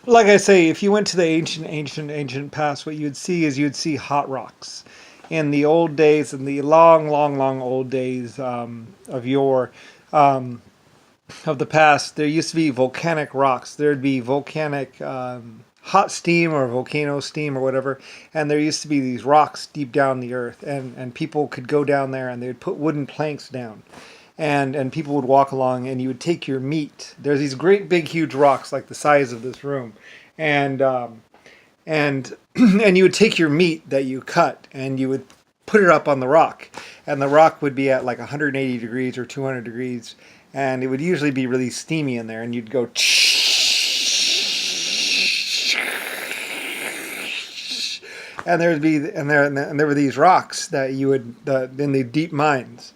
Like I say, if you went to the ancient past, what you'd see is you'd see hot rocks. In the old days, in the long old days of yore, um, of the past, there used to be volcanic rocks. There'd be volcanic hot steam or volcano steam or whatever, and there used to be these rocks deep down the earth, and people could go down there and they'd put wooden planks down. And people would walk along, and you would take your meat. There's these great big huge rocks like the size of this room, and and and you would take your meat that you cut and you would put it up on the rock, and the rock would be at like 180 degrees or 200 degrees, and it would usually be really steamy in there, and you'd go and there were these rocks that you would in the deep mines,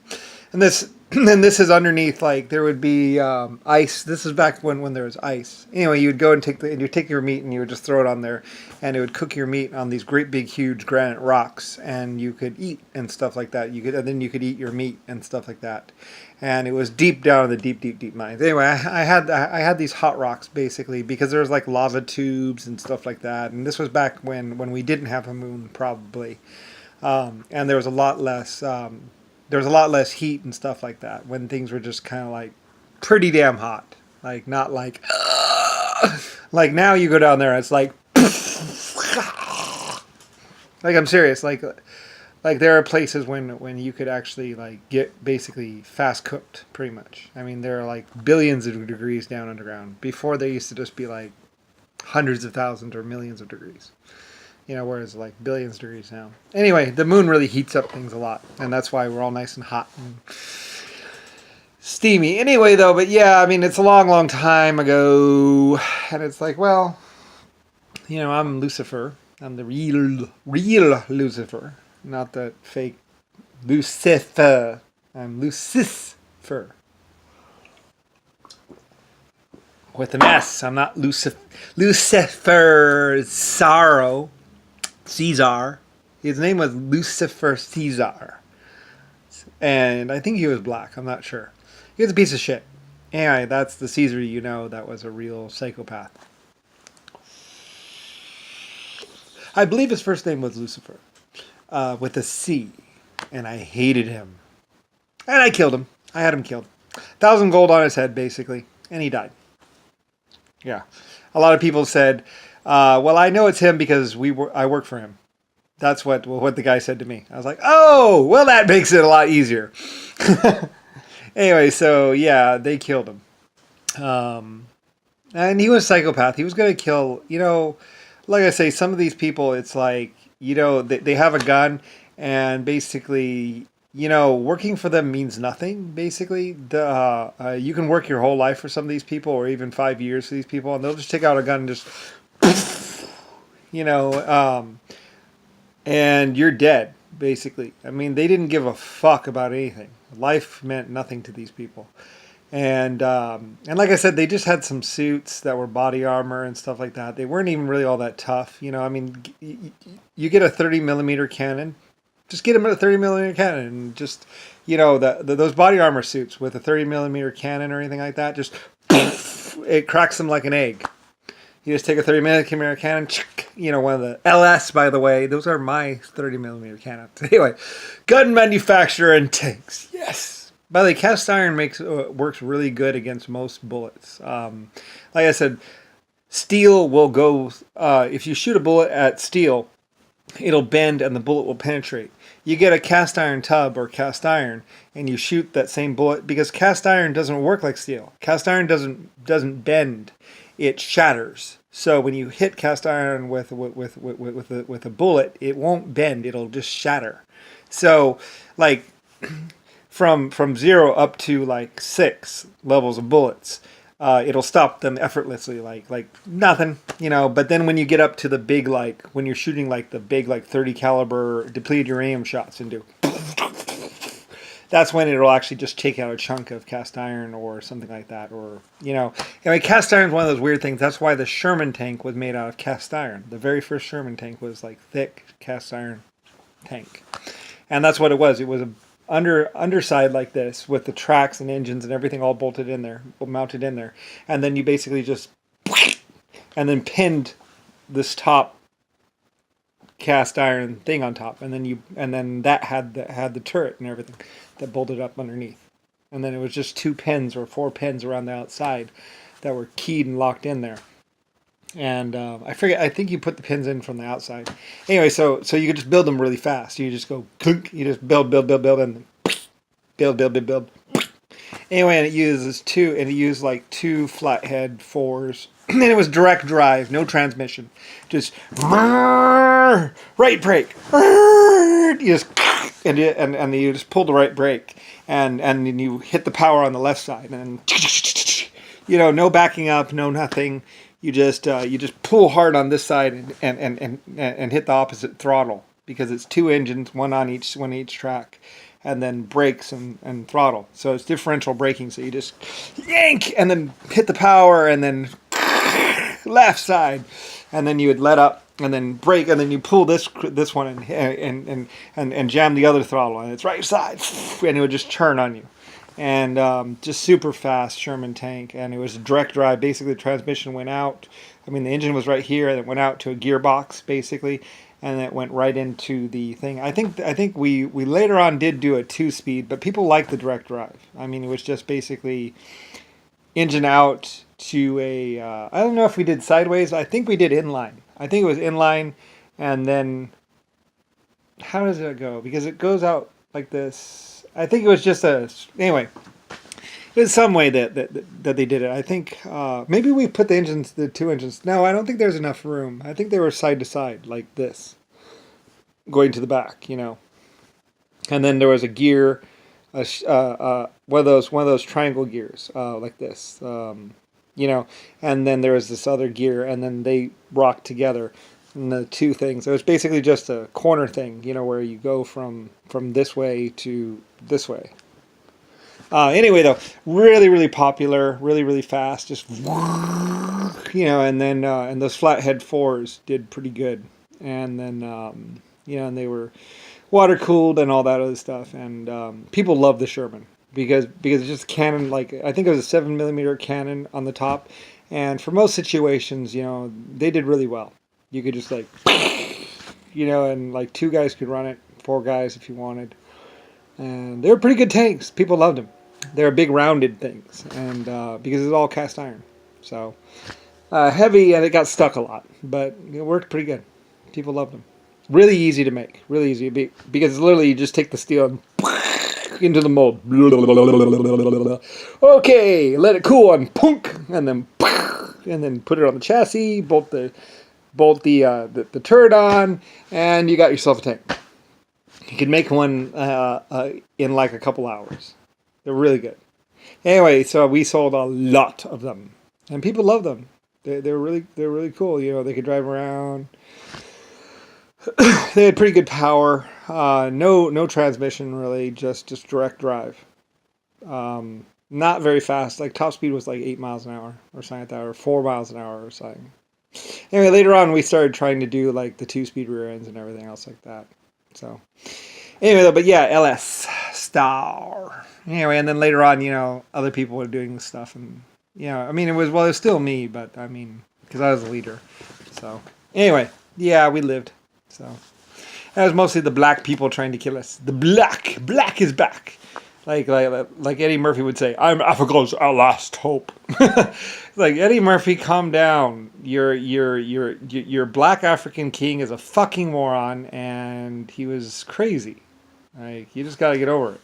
and this and this is underneath, like there would be ice. This is back when there was ice. Anyway, you would go and you take your meat and you would just throw it on there, and it would cook your meat on these great big huge granite rocks, and you could eat and stuff like that. And then you could eat your meat and stuff like that, and it was deep down in the deep mines. Anyway, I had these hot rocks basically because there was like lava tubes and stuff like that, and this was back when we didn't have a moon probably, and there was a lot less. There was a lot less heat and stuff like that when things were just kind of like pretty damn hot. Like not like like now you go down there, it's like I'm serious. Like there are places when you could actually like get basically fast cooked pretty much. I mean there are like billions of degrees down underground. Before there used to just be like hundreds of thousands or millions of degrees. Whereas like billions of degrees now. Anyway, the moon really heats up things a lot, and that's why we're all nice and hot and steamy. Anyway, though, but yeah, I mean, it's a long time ago, and it's like, well, I'm Lucifer. I'm the real Lucifer, not that fake Lucifer. I'm Lucifer with an S. I'm not Lucifer Sorrow. Caesar. His name was Lucifer Caesar. And I think he was black. I'm not sure. He was a piece of shit. Anyway, that's the Caesar that was a real psychopath. I believe his first name was Lucifer. With a C. And I hated him. And I killed him. I had him killed. 1,000 gold on his head, basically. And he died. Yeah. A lot of people said, well, I know it's him because I work for him. That's what the guy said to me. I was like, oh, well, that makes it a lot easier. Anyway, so yeah, they killed him. And he was a psychopath. He was going to kill, like I say, some of these people, it's like, they have a gun and basically, working for them means nothing, basically. You can work your whole life for some of these people or even 5 years for these people, and they'll just take out a gun and just and you're dead, basically. I mean, they didn't give a fuck about anything. Life meant nothing to these people. And like I said, they just had some suits that were body armor and stuff like that. They weren't even really all that tough. I mean, you get a 30 millimeter cannon, just get them a 30 millimeter cannon, and just, those body armor suits with a 30 millimeter cannon or anything like that, just it cracks them like an egg. You just take a 30 millimeter cannon, one of the LS, by the way. Those are my 30 millimeter cannons. Anyway, gun manufacturer and tanks. Yes. By the way, cast iron works really good against most bullets. Like I said, steel will go. If you shoot a bullet at steel, it'll bend and the bullet will penetrate. You get a cast iron tub or cast iron, and you shoot that same bullet because cast iron doesn't work like steel. Cast iron doesn't bend. It shatters. So when you hit cast iron with a bullet, it won't bend. It'll just shatter. So like from 0 up to like 6 levels of bullets, it'll stop them effortlessly, like nothing, But then when you get up to the big, like when you're shooting like the big like 30 caliber depleted uranium shots into, that's when it'll actually just take out a chunk of cast iron or something like that. Or, cast iron is one of those weird things. That's why the Sherman tank was made out of cast iron. The very first Sherman tank was like thick cast iron tank. And that's what it was. It was a underside like this with the tracks and engines and everything all bolted in there, mounted in there. And then you basically just and then pinned this top cast iron thing on top, and then that had the turret and everything that bolted up underneath, and then it was just 2 pins or 4 pins around the outside that were keyed and locked in there. And I forget. I think you put the pins in from the outside. Anyway, so you could just build them really fast. You just go clunk. You just build, and then build. Anyway, and it used like 2 flathead 4s, and it was direct drive, no transmission, just right brake. You just and you just pull the right brake, and then you hit the power on the left side, and no backing up, no nothing. You just pull hard on this side and hit the opposite throttle, because it's 2 engines, one on each track, and then brakes and throttle. So it's differential braking. So you just yank and then hit the power and then left side, and then you would let up and then brake, and then you pull this one and jam the other throttle, and it's right side, and it would just churn on you. And just super fast Sherman tank, and it was a direct drive. Basically, the transmission went out. I mean, the engine was right here, and it went out to a gearbox, basically, and it went right into the thing. I think we later on did do a 2-speed, but people liked the direct drive. I mean, it was just basically engine out to a, I don't know if we did sideways. I think we did inline. I think it was inline, and then, how does it go? Because it goes out like this. I think it was just anyway. There's some way that they did it. I think maybe we put the 2 engines. No, I don't think there's enough room. I think they were side to side like this, going to the back, And then there was a gear, one of those triangle gears, like this, And then there was this other gear, and then they rocked together. And the 2 things. It was basically just a corner thing, where you go from this way to this way. Anyway, though, really, really popular, really, really fast, just, and then and those flathead 4s did pretty good, and then and they were water cooled and all that other stuff, and people love the Sherman because it's just cannon. Like, I think it was a 7mm cannon on the top, and for most situations, they did really well. You could just and like 2 guys could run it, 4 guys if you wanted. And they were pretty good tanks. People loved them. They were big rounded things, and because it's all cast iron. So heavy, and it got stuck a lot, but it worked pretty good. People loved them. Really easy to make. Really easy because literally you just take the steel and into the mold. Okay, let it cool and punk, and then put it on the chassis. Bolt the turret on, and you got yourself a tank. You can make one in like a couple hours. They're really good. Anyway, so we sold a lot of them, and people love them. They're really cool. They could drive around. They had pretty good power. No transmission really, just direct drive. Not very fast. Like top speed was like 8 miles an hour or something like that, or 4 miles an hour or something. Anyway, later on we started trying to do like the 2-speed rear ends and everything else like that. So anyway, but yeah, LS Star. Anyway, and then later on, other people were doing stuff, and I mean, it was still me, but I mean, because I was the leader. So anyway, yeah, we lived. So that was mostly the black people trying to kill us. The black is back. Like Eddie Murphy would say, "I'm Africa's last hope." Like, Eddie Murphy, calm down. Your black African king is a fucking moron, and he was crazy. Like, you just got to get over it.